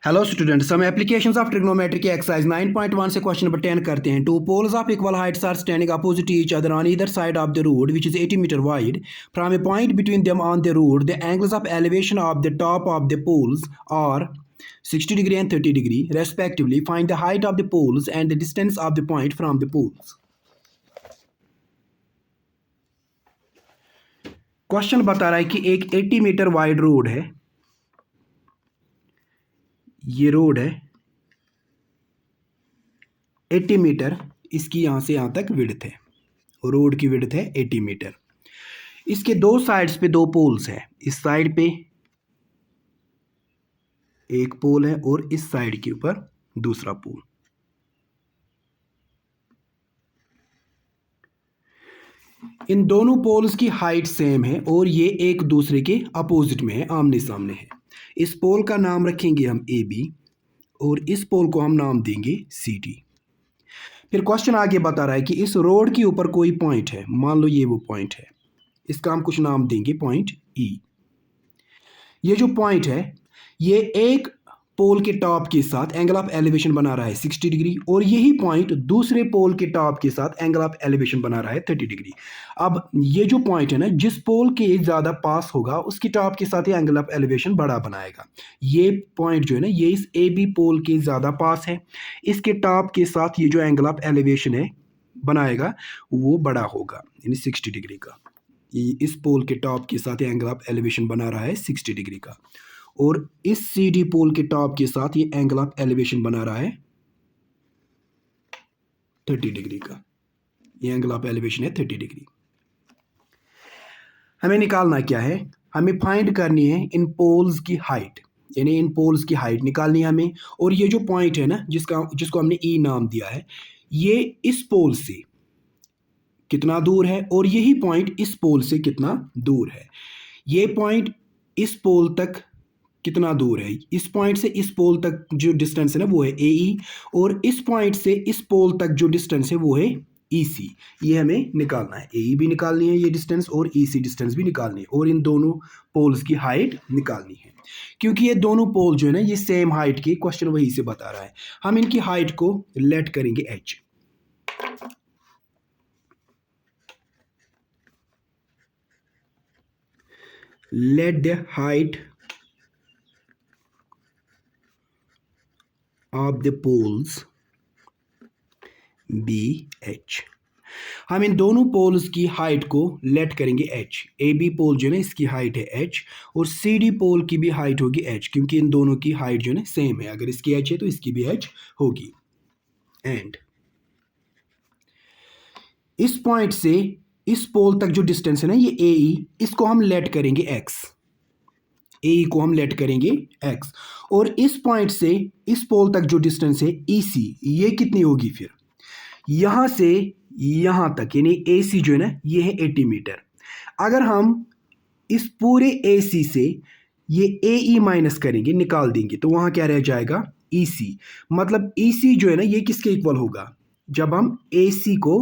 Hello students, हम applications of trigonometry के exercise 9.1 से क्वेश्चन नंबर 10 करते हैं। Two poles of equal heights are standing opposite each other on either side of the road which is 80 metre wide. From a point between them on the road the angles of elevation of the top of the poles are 60 degree and 30 degree respectively. Find the height of the poles and the distance of the point from the poles. Question बता रहा है कि एक 80 metre wide road है, ये road है 80 metre, इसकी यहाँ से यहाँ तक विड्थ है, रोड की विड्थ है 80 मीटर। इसके दो साइड्स पे दो पोल्स है, इस साइड पे एक पोल है और इस साइड के ऊपर दूसरा पोल। इन दोनों पोल्स की हाइट सेम है और ये एक दूसरे के अपोजिट में है, आमने सामने है। इस पोल का नाम रखेंगे हम ए बी और इस पोल को हम नाम देंगे सी डी। फिर क्वेश्चन आगे बता रहा है कि इस रोड के ऊपर कोई पॉइंट है, मान लो ये वो पॉइंट है, इसका हम कुछ नाम देंगे पॉइंट ई। ये जो पॉइंट है ये एक पोल के टॉप के साथ एंगल ऑफ एलिवेशन बना रहा है 60 डिग्री और यही पॉइंट दूसरे पोल के टॉप के साथ एंगल ऑफ एलिवेशन बना रहा है 30 डिग्री। अब ये जो पॉइंट है ना, जिस पोल के ज़्यादा पास होगा उसकी टॉप के साथ ही एंगल ऑफ एलिवेशन बड़ा बनाएगा। ये पॉइंट जो है ना, ये इस ए बी पोल के ज़्यादा पास है, इसके टॉप के साथ ये जो एंगल ऑफ एलिवेशन है बनाएगा वो बड़ा होगा, यानी 60 डिग्री का। इस पोल के टॉप के साथ एंगल ऑफ एलिवेशन बना रहा है 60 डिग्री का और इस सी डी पोल के टॉप के साथ ये एंगल ऑफ एलिवेशन बना रहा है 30 डिग्री का। ये एंगल ऑफ एलिवेशन है 30 डिग्री। हमें निकालना क्या है, हमें फाइंड करनी है इन पोल्स की हाइट, यानी इन पोल्स की हाइट निकालनी है हमें। और ये जो पॉइंट है ना, जिसको हमने ई नाम दिया है, ये इस पोल से कितना दूर है और यही पॉइंट इस पोल से कितना दूर है। ये पॉइंट इस पोल तक कितना दूर है, इस पॉइंट से इस पोल तक जो डिस्टेंस है ना वो है ए ई, और इस पॉइंट से इस पोल तक जो डिस्टेंस है वो है ई सी। ये हमें निकालना है, ए ई भी निकालनी है ये डिस्टेंस और ई सी डिस्टेंस भी निकालनी है और इन दोनों पोल्स की हाइट निकालनी है। क्योंकि ये दोनों पोल जो है ना ये सेम हाइट के, क्वेश्चन वही से बता रहा है। हम इनकी हाइट को लेट करेंगे H. Let the height of the poles be H. हम इन दोनों पोल्स की हाइट को लेट करेंगे एच। ए बी पोल जो है ना इसकी हाइट है एच और सी डी पोल की भी हाइट होगी एच, क्योंकि इन दोनों की हाइट जो है ना सेम है। अगर इसकी एच है तो इसकी भी एच होगी। एंड इस पॉइंट से इस पोल तक जो डिस्टेंस है ना ये ए ई, इसको हम लेट करेंगे एक्स। ए को हम लेट करेंगे x और इस पॉइंट से इस पोल तक जो डिस्टेंस है EC, ये कितनी होगी फिर यहां से यहां तक, यानी AC जो है ना ये है 80 मीटर। अगर हम इस पूरे AC से ये AE माइनस करेंगे, निकाल देंगे, तो वहां क्या रह जाएगा EC। मतलब EC जो है ना ये किसके इक्वल होगा जब हम AC को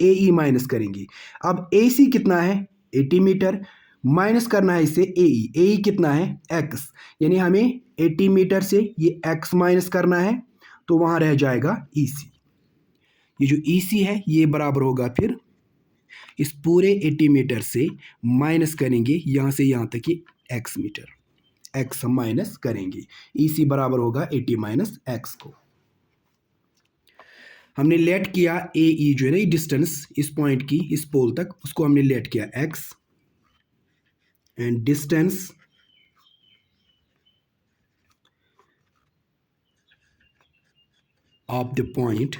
AE माइनस करेंगे। अब AC कितना है 80 मीटर, माइनस करना है इससे ए कितना है x, यानी हमें 80 मीटर से ये x माइनस करना है, तो वहां रह जाएगा EC। ये जो EC है ये बराबर होगा फिर इस पूरे 80 मीटर से माइनस करेंगे यहां से यहां तक की x मीटर, x हम माइनस करेंगे, EC बराबर होगा 80 माइनस x को। हमने लेट किया AE जो है ना डिस्टेंस इस पॉइंट की इस पोल तक, उसको हमने लेट किया x and distance of the point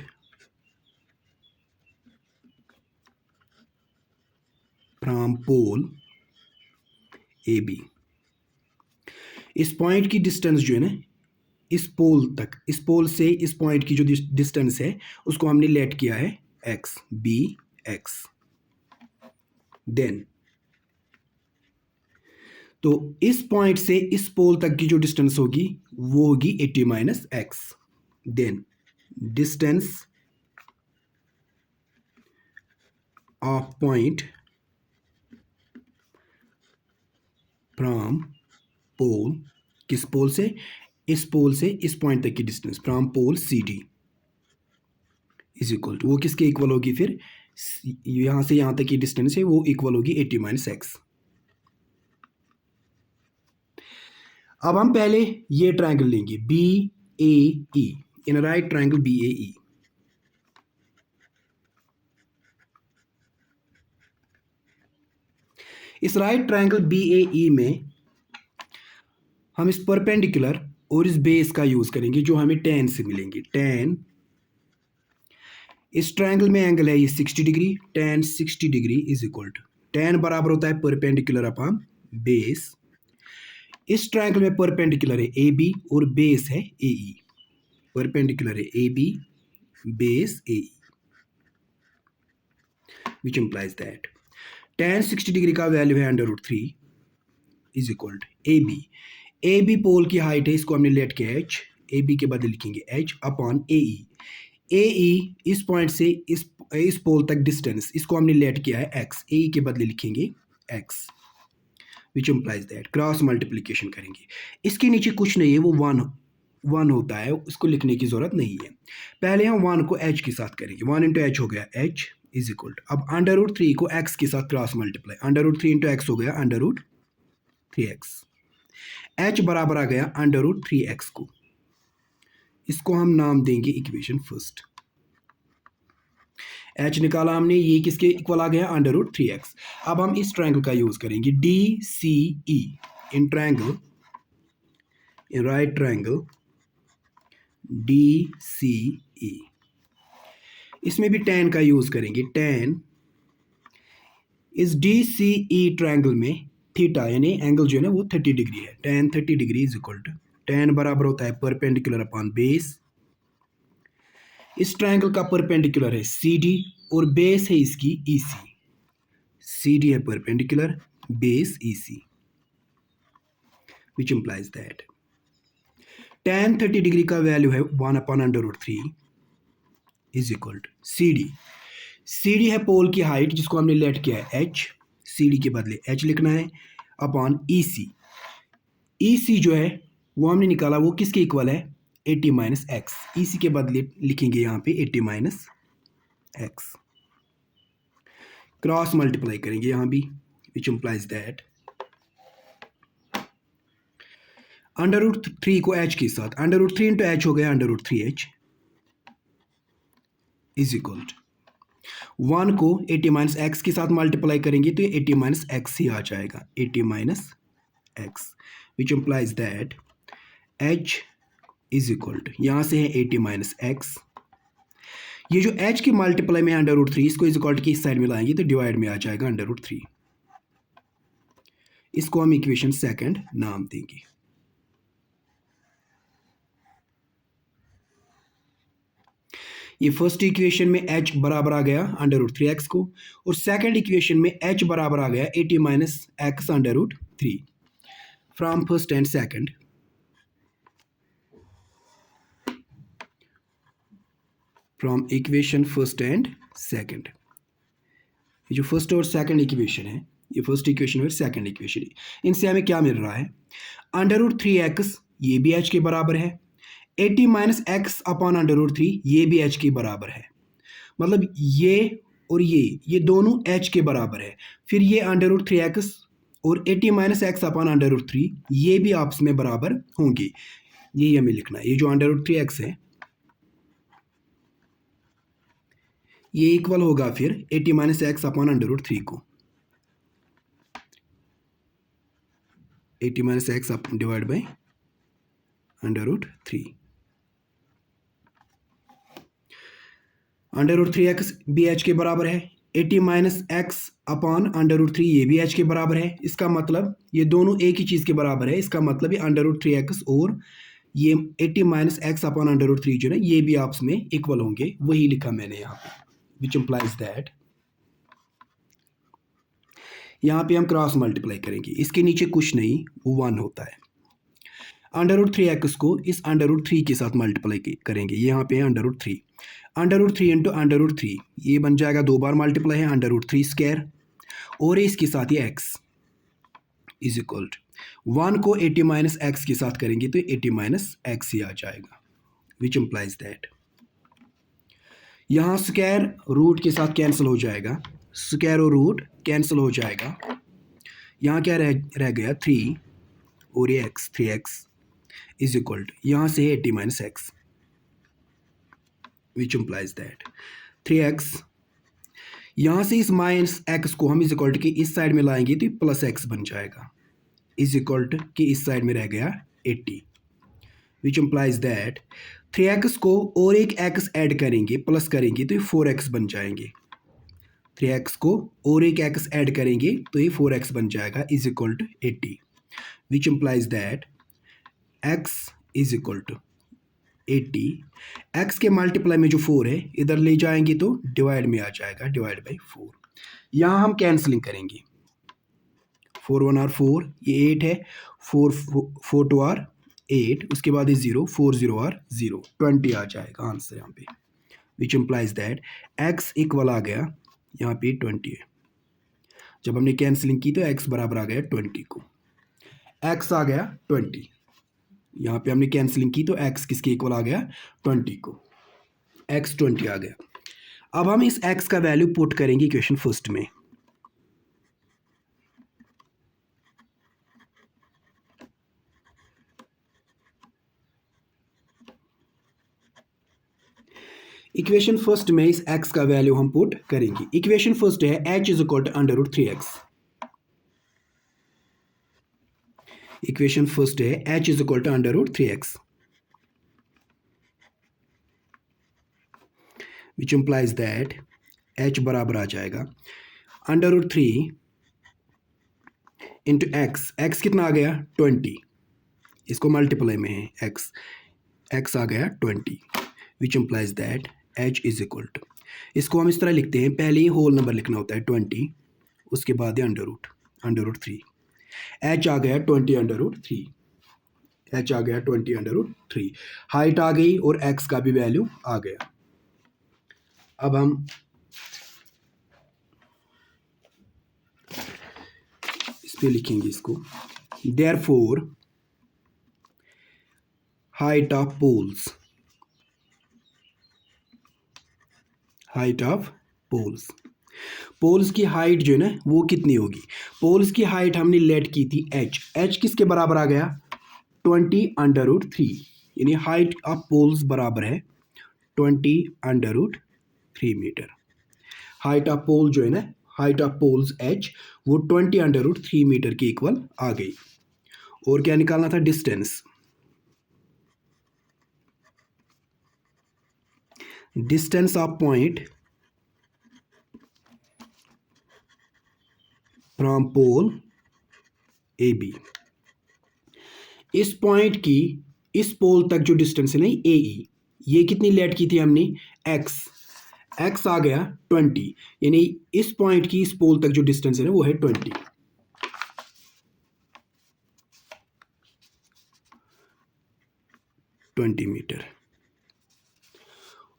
from pole AB। इस पॉइंट की डिस्टेंस जो है ना इस पोल तक, इस पोल से इस पॉइंट की जो डिस्टेंस है उसको हमने लेट किया है x b x। देन तो इस पॉइंट से इस पोल तक की जो डिस्टेंस होगी वो होगी 80 minus x. Then distance of point from pole, किस पोल से इस पोल से इस पॉइंट तक की distance from pole C D is equal to, वो किसके इक्वल होगी फिर, यहां से यहां तक की डिस्टेंस है वो इक्वल होगी 80 माइनस एक्स। अब हम पहले ये ट्रायंगल लेंगे B A E, in right triangle B A E. इस right triangle B A E में हम इस परपेंडिकुलर और इस बेस का यूज करेंगे जो हमें tan से मिलेंगे। tan, इस ट्रायंगल में एंगल है ये 60 degree, tan 60 degree is equal to, tan बराबर होता है परपेंडिकुलर अपॉन बेस। इस ट्रायंगल में परपेंडिकुलर है ए बी और बेस है ए ई, परपेंडिकुलर है A B, base A E, which implies that tan 60 degree का वैल्यू है √3 is equal to A B pole की हाइट है, इसको हमने लेट के h, ए बी के बदले लिखेंगे h अपॉन ए ई, इस पॉइंट से इस पोल तक डिस्टेंस, इसको हमने लेट किया है x, ए के बदले लिखेंगे x, which implies that cross multiplication करेंगे। इसके नीचे कुछ नहीं है, वो वन होता है, उसको लिखने की जरूरत नहीं है। पहले हम 1 को h के साथ करेंगे, 1 इंटू एच हो गया h इज इक्वल टू, अब √3 को x के साथ क्रॉस मल्टीप्लाई, √3 इंटू एक्स हो गया √3x, h बराबर आ गया √3x को, इसको हम नाम देंगे इक्वेशन फर्स्ट। h निकाला हमने, ये किसके इक्वल आ गया √3x। अब हम इस ट्रायंगल का यूज करेंगे DCE, in triangle, in right triangle DCE, इसमें भी tan का यूज करेंगे। tan, इस DCE ट्रायंगल में थीटा यानी एंगल जो है ना वो 30 डिग्री है, tan 30 degree is equal to, tan बराबर होता है परपेंडिकुलर अपॉन बेस। इस ट्रायंगल का परपेंडिकुलर है CD और बेस है इसकी EC, CD है perpendicular, base EC, which implies that tan 30 degree का वैल्यू है 1/√3 इज इक्वल टू CD है पोल की हाइट जिसको हमने लेट किया है h, CD के बदले h लिखना है, अपॉन EC जो है वो हमने निकाला, वो किसके इक्वल है 80 माइनस एक्स, EC के बदले लिखेंगे यहाँ पे 80 माइनस एक्स, क्रॉस मल्टीप्लाई करेंगे यहाँ भी, विच इंप्लाइज दैट √3 को h के साथ, √3 इंटू h हो गया √3h इज इक्वल टू, 1 को 80 माइनस एक्स के साथ मल्टीप्लाई करेंगे तो ये 80 माइनस एक्स ही आ जाएगा, 80 minus x, which implies that h is equal to, यहाँ से है 80 माइनस एक्स, ये जो h की मल्टीप्लाई में √3, इसको इज इक्वल टू की इस साइड में लाएंगे तो डिवाइड में आ जाएगा √3, इसको हम इक्वेशन सेकंड नाम देंगे। ये फर्स्ट इक्वेशन में h बराबर आ गया √3x को, और सेकंड इक्वेशन में h बराबर आ गया 80 minus x √3 from first and second. From equation first and second, ये जो फर्स्ट और सेकंड इक्वेशन है, ये फर्स्ट इक्वेशन और सेकंड इक्वेशन है, इनसे हमें क्या मिल रहा है √3x, ये भी h के बराबर है, 80 माइनस एक्स अपॉन √3 ये भी h के बराबर है, मतलब ये और ये दोनों h के बराबर है, फिर ये √3x और 80 माइनस एक्स अपॉन √3 ये भी आपस में बराबर होंगे, ये हमें लिखना है। ये जो √3x है ये इक्वल होगा फिर 80 माइनस एक्स अपॉन √3 को, 80 minus x divide by √3, √3x भी h के बराबर है, 80 माइनस एक्स अपॉन √3 ये भी h के बराबर है, इसका मतलब ये दोनों एक ही चीज़ के बराबर है, इसका मतलब ये √3x और ये 80 माइनस एक्स अपॉन √3 जो है ये भी आपस में इक्वल होंगे, वही लिखा मैंने यहाँ पे, विच इंप्लाइज दैट यहाँ पे हम क्रॉस मल्टीप्लाई करेंगे, इसके नीचे कुछ नहीं वो 1 होता है, √3x को इस √3 के साथ मल्टीप्लाई करेंगे, यहाँ पे है √3 इंटू √3 ये बन जाएगा 2 बार मल्टीप्लाई है √3 स्क्वायर, और इसके साथ ये x इज इक्वल टू, 1 को 80 माइनस एक्स के साथ करेंगे तो 80 माइनस एक्स ही आ जाएगा, विच इम्प्लाइज दैट यहाँ स्क्वायर रूट के साथ कैंसिल हो जाएगा, स्क्वायर और रूट कैंसिल हो जाएगा। यहाँ क्या रह गया 3 और ये x, 3x is equal to यहाँ से 80 minus x, which implies that 3x यहाँ से इस माइनस एक्स को हम इज इक्वल टू की इस साइड में लाएंगे तो प्लस एक्स बन जाएगा, इज इक्वल टू कि इस साइड में रह गया 80, विच इम्प्लाइज दैट 3x को और एक x ऐड करेंगे प्लस करेंगे तो ये 4x बन जाएंगे, 3x को और एक x ऐड करेंगे तो ये 4x बन जाएगा, is equal to 80, which implies that x is equal to 80, x के मल्टीप्लाई में जो 4 है इधर ले जाएंगे तो डिवाइड में आ जाएगा, डिवाइड बाई 4। यहाँ हम कैंसलिंग करेंगे, 4 1 आर 4, ये 8 है, 4 2 आर 8, उसके बाद ये 0, 4 0 आर 0, 20 आ जाएगा आंसर यहाँ पे, which implies that x equal आ गया यहाँ पे 20 है। जब हमने कैंसलिंग की तो x बराबर आ गया 20 को, x आ गया 20, यहाँ पे हमने कैंसलिंग की तो x किसके इक्वल आ गया 20 को, x 20 आ गया। अब हम इस x का वैल्यू पुट करेंगे इक्वेशन फर्स्ट में, इक्वेशन फर्स्ट में इस x का वैल्यू हम पुट करेंगे। इक्वेशन फर्स्ट है h is equal to under root 3x, equation first है h is equal to under root 3x, which implies that h बराबर आ जाएगा under root 3 into x, x कितना आ गया 20, इसको मल्टीप्लाई में है x आ गया 20, which implies that h is equal to, इसको हम इस तरह लिखते हैं, पहले ही होल नंबर लिखना होता है 20, उसके बाद है अंडर रूट 3, h आ गया 20 अंडर रूट 3, h आ गया 20 अंडर रूट 3, हाइट आ गई और x का भी वैल्यू आ गया। अब हम इस पे लिखेंगे इसको, therefore height of poles, height of poles की हाइट जो है ना वो कितनी होगी, पोल्स की हाइट हमने लेट की थी h किसके बराबर आ गया 20 अंडर रूट 3, यानी हाइट ऑफ पोल्स बराबर है 20 under root 3 metre. Height of pole जो है ना, हाइट ऑफ पोल्स h वो 20 अंडर रूट 3 मीटर के इक्वल आ गई। और क्या निकालना था, distance of point from pole A B, इस पॉइंट की इस पोल तक जो डिस्टेंस है ना ए ई, ये कितनी लेट की थी हमने x आ गया 20, यानी इस पॉइंट की इस पोल तक जो डिस्टेंस है ना वो है 20 मीटर,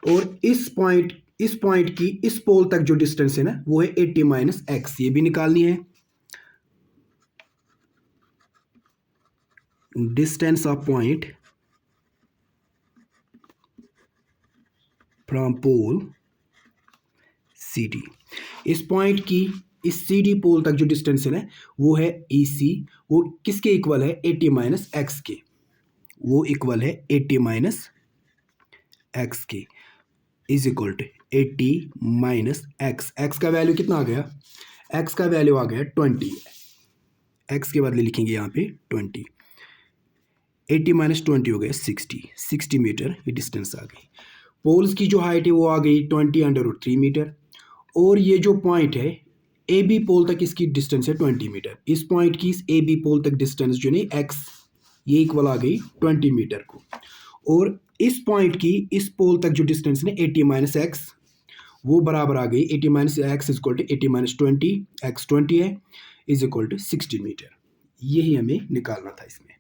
और इस पॉइंट की इस पोल तक जो डिस्टेंस है ना वो है 80 माइनस एक्स, ये भी निकालनी है। Distance of point from pole C D, इस पॉइंट की इस सी डी पोल तक जो डिस्टेंस है ना वो है ई सी, वो किसके इक्वल है 80 माइनस एक्स के, वो इक्वल है 80 माइनस एक्स के, is equal to 80 minus x, x का वैल्यू कितना आ गया, एक्स का वैल्यू आ गया 20, एक्स के बदले लिखेंगे यहाँ पे 20, 80 माइनस 20 हो गया 60 मीटर ये डिस्टेंस आ गई। पोल्स की जो हाइट है वो आ गई 20 अंडर रूट 3 मीटर, और ये जो पॉइंट है ए बी पोल तक इसकी डिस्टेंस है 20 मीटर, इस पॉइंट की इस ए बी पोल तक डिस्टेंस जो नहीं एक्स ये इक्वल आ गई 20 मीटर को, और इस पॉइंट की इस पोल तक जो डिस्टेंस है 80 माइनस एक्स वो बराबर आ गई 80 minus x is equal to 80 minus 20, x 20 है, इज इक्वल टू 60 मीटर। यही हमें निकालना था इसमें।